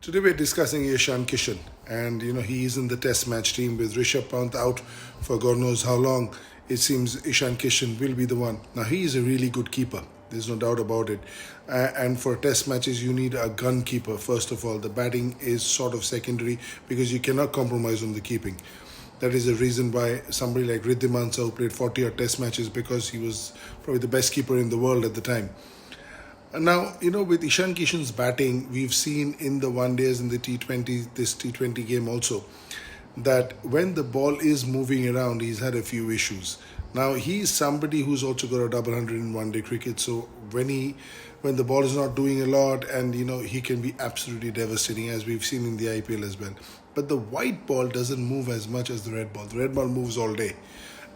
Today we're discussing Ishan Kishan, and he is in the Test match team with Rishabh Pant out for God knows how long. It seems Ishan Kishan will be the one. Now he is a really good keeper. There's no doubt about it. And for Test matches, you need a gun keeper. First of all, the batting is sort of secondary because you cannot compromise on the keeping. That is the reason why somebody like Riddhiman Sahu played 40 odd Test matches, because he was probably the best keeper in the world at the time. Now, with Ishan Kishan's batting, we've seen in the one days in the this T20 game also, that when the ball is moving around, he's had a few issues. Now, he's somebody who's also got a double hundred in one day cricket. So when the ball is not doing a lot, and he can be absolutely devastating, as we've seen in the IPL as well. But the white ball doesn't move as much as the red ball. The red ball moves all day,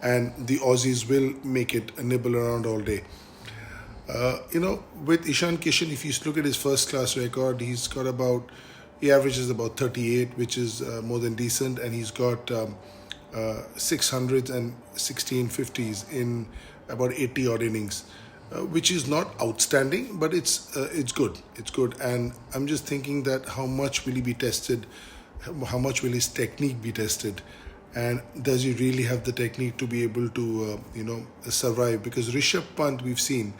and the Aussies will make it a nibble around all day. With Ishan Kishan, if you look at his first class record, he averages about 38, which is more than decent, and he's got 600s and 16 50s in about 80 odd innings, which is not outstanding, but it's good. It's good, and I'm just thinking that how much will he be tested? How much will his technique be tested? And does he really have the technique to be able to, survive? Because Rishabh Pant, we've seen,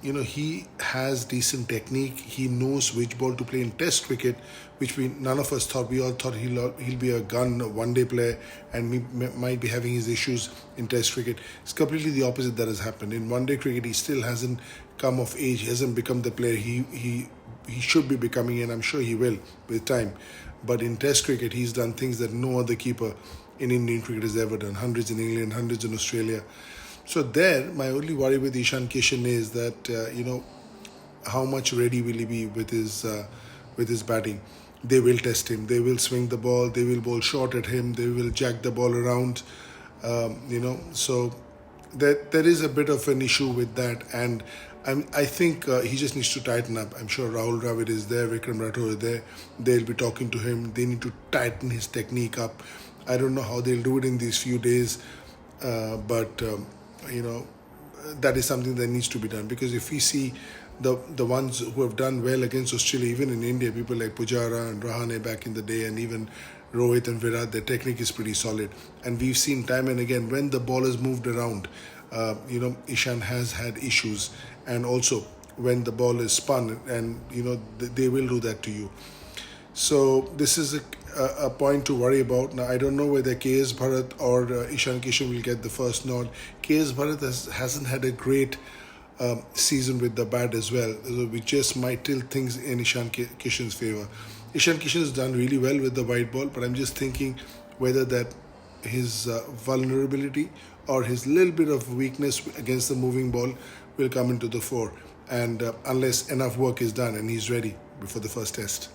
he has decent technique. He knows which ball to play in Test cricket, which none of us thought. We all thought he'll be a one-day player, and might be having his issues in Test cricket. It's completely the opposite that has happened. In one-day cricket, he still hasn't come of age. He hasn't become the player he should be becoming, and I'm sure he will with time. But in Test cricket, he's done things that no other keeper in Indian cricket has ever done. Hundreds in England, hundreds in Australia. So my only worry with Ishan Kishan is that, how much ready will he be with his batting? They will test him. They will swing the ball. They will bowl short at him. They will jack the ball around. So there is a bit of an issue with that, and I think he just needs to tighten up. I'm sure Rahul Dravid is there, Vikram Rathore is there. They'll be talking to him. They need to tighten his technique up. I don't know how they'll do it in these few days, but that is something that needs to be done, because if we see the ones who have done well against Australia, even in India, people like Pujara and Rahane back in the day, and even Rohit and Virat, their technique is pretty solid. And we've seen time and again when the ball has moved around, Ishan has had issues, and also when the ball is spun, and they will do that to you. So this is a point to worry about. Now, I don't know whether KS Bharat or Ishan Kishan will get the first nod. KS Bharat hasn't had a great season with the bat as well. So we just might tilt things in Ishan Kishan's favour. Ishan Kishan has done really well with the white ball, but I'm just thinking whether that his vulnerability or his little bit of weakness against the moving ball will come into the fore, and unless enough work is done and he's ready before the first test.